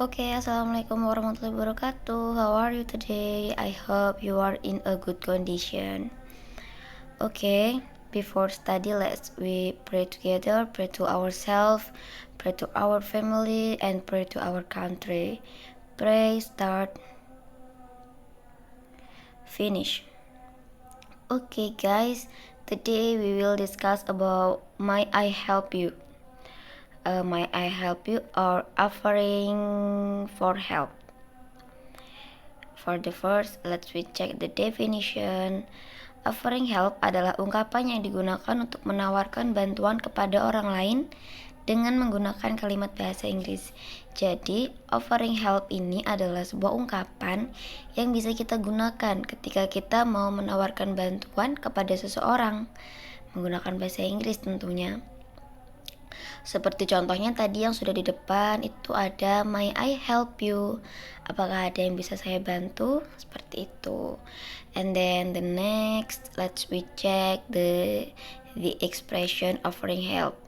Okay, Assalamualaikum warahmatullahi wabarakatuh. How are you today? I hope you are in a good condition. Okay, before study, we pray together, pray to ourselves, pray to our family, and pray to our country. Pray, start, finish. Okay, guys, today we will discuss about my I help you. My I help you or offering for help. For the first, let's we check the definition. Offering help adalah ungkapan yang digunakan untuk menawarkan bantuan kepada orang lain dengan menggunakan kalimat bahasa Inggris. Jadi, offering help ini adalah sebuah ungkapan yang bisa kita gunakan ketika kita mau menawarkan bantuan kepada seseorang menggunakan bahasa Inggris tentunya. Seperti contohnya tadi yang sudah di depan itu ada may I help you? Apakah ada yang bisa saya bantu? Seperti itu. And then the next, let's we check the expression offering help.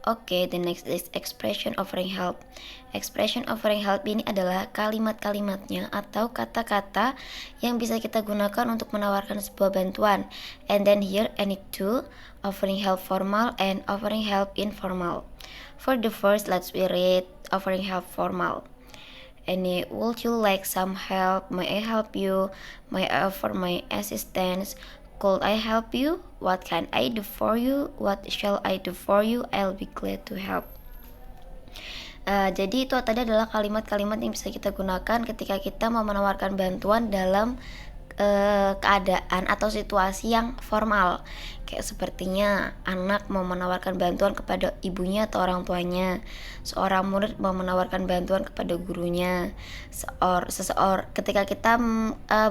Okay, the next is expression offering help. Expression offering help ini adalah kalimat-kalimatnya atau kata-kata yang bisa kita gunakan untuk menawarkan sebuah bantuan. And then here I need to offering help formal and offering help informal. For the first, let's we read offering help formal. Any, would you like some help? May I help you? May I offer my assistance? Could I help you? What can I do for you? What shall I do for you? I'll be glad to help. Jadi itu tadi adalah kalimat-kalimat yang bisa kita gunakan ketika kita mau menawarkan bantuan dalam keadaan atau situasi yang formal. Kayak sepertinya anak mau menawarkan bantuan kepada ibunya atau orang tuanya, seorang murid mau menawarkan bantuan kepada gurunya, ketika kita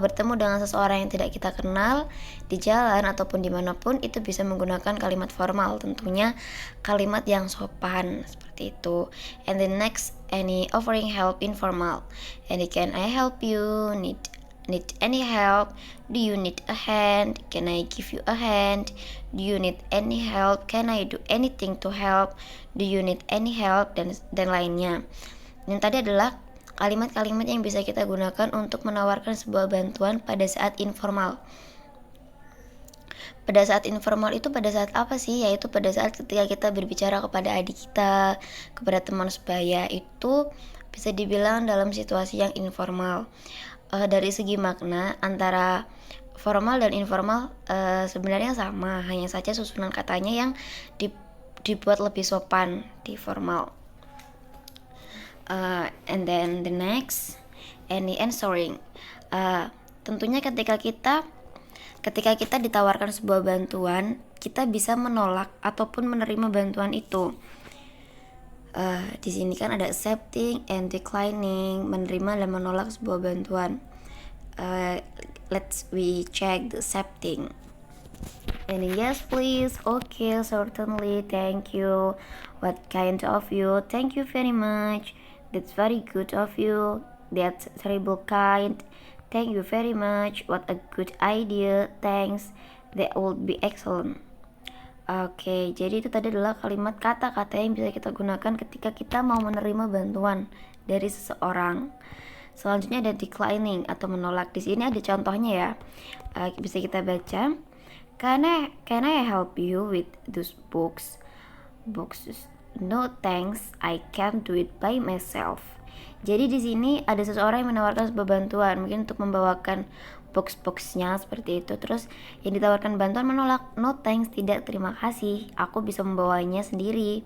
bertemu dengan seseorang yang tidak kita kenal di jalan ataupun dimanapun, itu bisa menggunakan kalimat formal, tentunya kalimat yang sopan seperti itu. And the next, any offering help informal. Any, can I help you? Need any help? Do you need a hand? Can I give you a hand? Do you need any help? Can I do anything to help? Do you need any help? Dan lainnya. Dan tadi adalah kalimat-kalimat yang bisa kita gunakan untuk menawarkan sebuah bantuan pada saat informal. Pada saat informal itu pada saat apa sih? Yaitu pada saat ketika kita berbicara kepada adik kita, kepada teman sebaya, itu bisa dibilang dalam situasi yang informal. Dari segi makna antara formal dan informal sebenarnya sama, hanya saja susunan katanya yang dibuat lebih sopan di formal. And then the next, any answering. Tentunya ketika kita ditawarkan sebuah bantuan, kita bisa menolak ataupun menerima bantuan itu. Di sini kan ada accepting and declining, menerima dan menolak sebuah bantuan. Let's we check the accepting. And yes please, okay, certainly, thank you. What kind of you? Thank you very much. That's very good of you. That's terrible kind. Thank you very much. What a good idea. Thanks. That would be excellent. Oke, jadi itu tadi adalah kalimat kata-kata yang bisa kita gunakan ketika kita mau menerima bantuan dari seseorang. Selanjutnya ada declining atau menolak. Di sini ada contohnya ya. Bisa kita baca. Can I help you with those books? No thanks, I can't do it by myself. Jadi di sini ada seseorang yang menawarkan sebuah bantuan, mungkin untuk membawakan box-boxnya seperti itu. Terus yang ditawarkan bantuan menolak, no thanks, tidak terima kasih, aku bisa membawanya sendiri.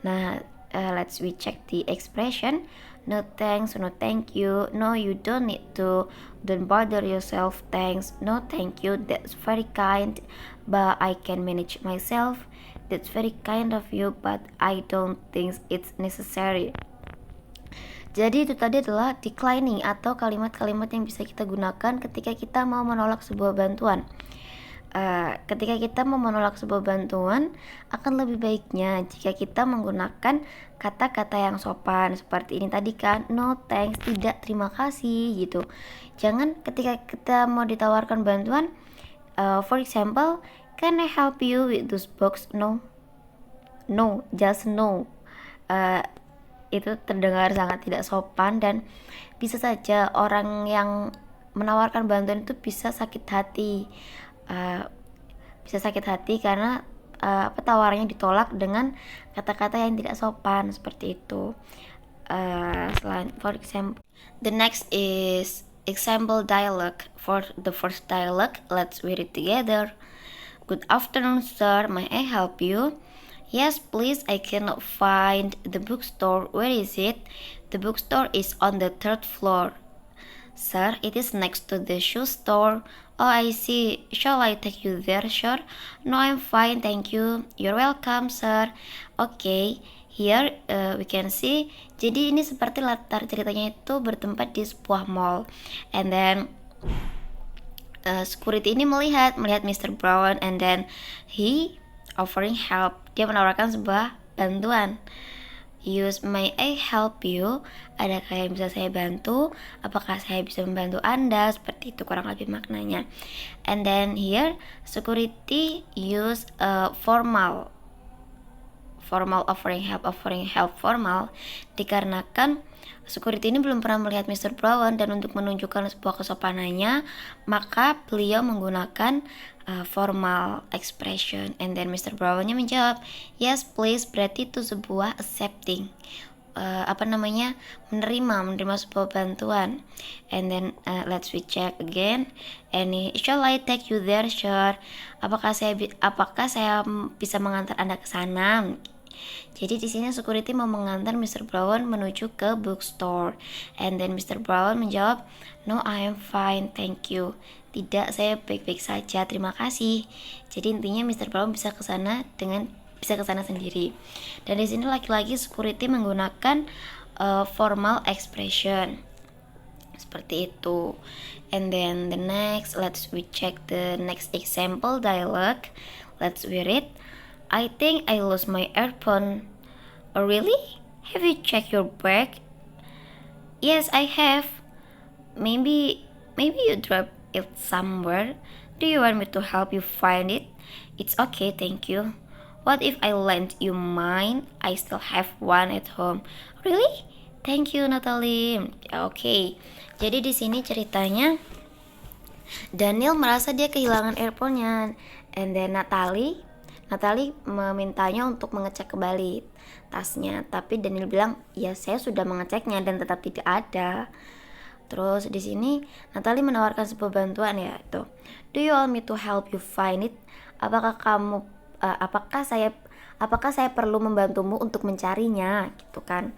Nah, let's we check the expression. No thanks, no thank you, no you don't need to, don't bother yourself, thanks, no thank you, that's very kind, but I can manage myself, that's very kind of you, but I don't think it's necessary. Jadi itu tadi adalah declining atau kalimat-kalimat yang bisa kita gunakan ketika kita mau menolak sebuah bantuan. Ketika kita mau menolak sebuah bantuan, akan lebih baiknya jika kita menggunakan kata-kata yang sopan seperti ini tadi kan, no thanks, tidak terima kasih gitu. Jangan ketika kita mau ditawarkan bantuan, for example, can I help you with this box? No, just no. itu terdengar sangat tidak sopan, dan bisa saja orang yang menawarkan bantuan itu bisa sakit hati. Bisa sakit hati karena tawarannya ditolak dengan kata-kata yang tidak sopan seperti itu. For example, the next is example dialogue. For the first dialogue, let's read it together. Good afternoon, sir. May I help you? Yes, please. I cannot find the bookstore. Where is it? The bookstore is on the third floor. Sir, it is next to the shoe store. Oh, I see. Shall I take you there, sir? No, I'm fine, thank you. You're welcome, sir. Okay, here we can see. Jadi ini seperti latar ceritanya itu bertempat di sebuah mall. And then security ini melihat Mr. Brown, and then he offering help. Dia menawarkan sebuah bantuan. Use, may I help you? Adakah yang bisa saya bantu? Apakah saya bisa membantu Anda? Seperti itu kurang lebih maknanya. And then here security use formal offering help formal, dikarenakan security ini belum pernah melihat Mr. Brown, dan untuk menunjukkan sebuah kesopanannya maka beliau menggunakan formal expression. And then Mr. Brownnya menjawab yes please, berarti itu sebuah accepting, menerima sebuah bantuan. And then let's we check again. And shall I take you there, sir? Apakah saya bisa mengantar Anda ke sana? Jadi di sini security mau mengantar Mr. Brown menuju ke bookstore. And then Mr. Brown menjawab, no, I am fine, thank you. Tidak, saya baik-baik saja, terima kasih. Jadi intinya Mr. Brown bisa ke sana sendiri. Dan di sini lagi-lagi security menggunakan formal expression seperti itu. And then the next, let's we check the next example dialogue. Let's read it. I think I lost my earphone. Oh really? Have you checked your bag? Yes, I have. Maybe you dropped it somewhere. Do you want me to help you find it? It's okay, thank you. What if I lent you mine? I still have one at home. Really? Thank you, Natalie. Okay. Jadi di sini ceritanya Daniel merasa dia kehilangan earphone-nya, and then Natalie memintanya untuk mengecek kembali tasnya, tapi Daniel bilang, ya saya sudah mengeceknya dan tetap tidak ada. Terus di sini Natalie menawarkan sebuah bantuan, yaitu do you want me to help you find it? Apakah saya perlu membantumu untuk mencarinya, gitu kan?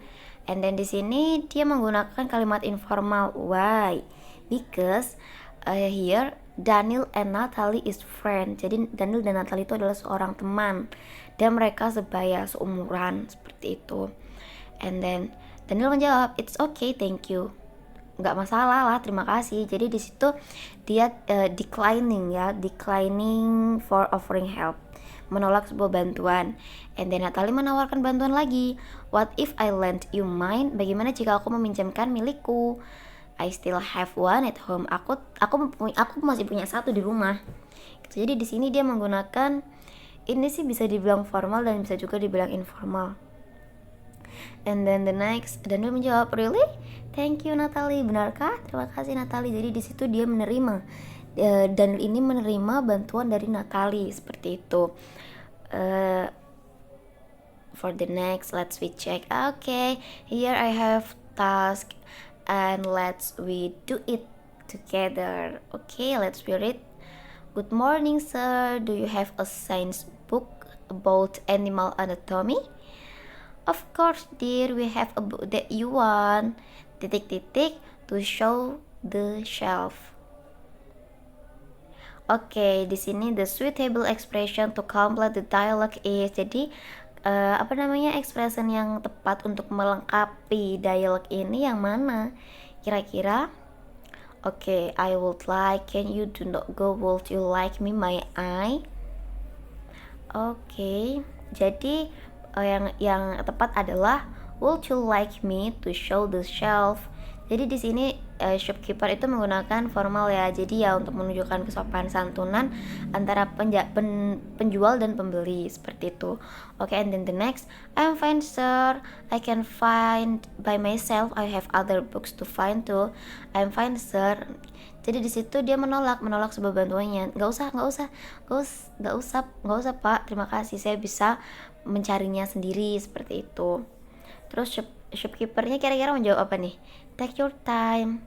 And then di sini dia menggunakan kalimat informal. Why? Because here Daniel and Natalie is friend. Jadi Daniel dan Natalie itu adalah seorang teman, dan mereka seumuran seperti itu. And then Daniel menjawab, it's okay, thank you. Nggak masalah lah, terima kasih. Jadi di situ dia declining for offering help, menolak sebuah bantuan. And then Natalie menawarkan bantuan lagi. What if I lent you mine? Bagaimana jika aku meminjamkan milikku? I still have one at home. Aku masih punya satu di rumah. Jadi di sini dia menggunakan, ini sih bisa dibilang formal dan bisa juga dibilang informal. And then the next, Daniel menjawab, really? Thank you, Natalie. Benarkah? Terima kasih, Natalie. Jadi di situ dia menerima, Daniel ini menerima bantuan dari Natalie seperti itu. For the next, let's we check. Okay, here I have task, and let's we do it together. Okay, let's read it. Good morning, sir. Do you have a science book about animal anatomy? Of course, dear. We have a book that you want. To show the shelf. Okay, di sini the suitable expression to complete the dialogue is, jadi expression yang tepat untuk melengkapi dialog ini yang mana kira-kira? Okay, I would like, can you do not go, would you like me, my I? Okay, jadi yang tepat adalah would you like me to show the shelf. Jadi di sini shopkeeper itu menggunakan formal ya. Jadi ya untuk menunjukkan kesopanan santunan antara penjual dan pembeli seperti itu. Oke, and then the next, I'm fine sir, I can find by myself, I have other books to find too. I'm fine sir. Jadi di situ dia menolak sebuah bantuannya. Nggak usah Pak, terima kasih, saya bisa mencarinya sendiri seperti itu. Terus shopkeepernya kira-kira menjawab apa nih? Take your time.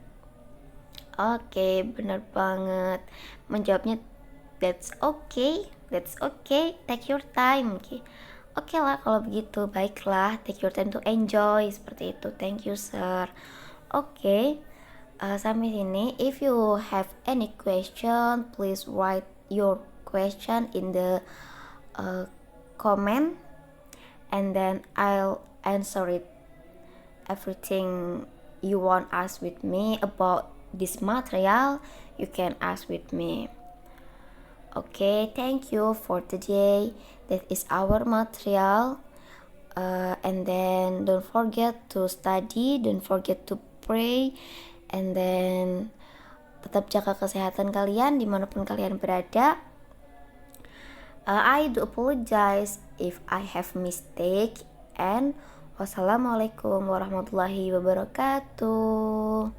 Oke, bener banget. Menjawabnya that's okay, take your time. Oke lah kalau begitu, baiklah, take your time to enjoy seperti itu. Thank you sir. Oke, sampai sini. If you have any question, please write your question in the comment, and then I'll answer it. Everything you want ask with me about this material, you can ask with me. Okay, thank you for today. That is our material. And then don't forget to study, don't forget to pray, and then tetap jaga kesehatan kalian dimanapun kalian berada. I do apologize if I have mistake, and wassalamualaikum warahmatullahi wabarakatuh.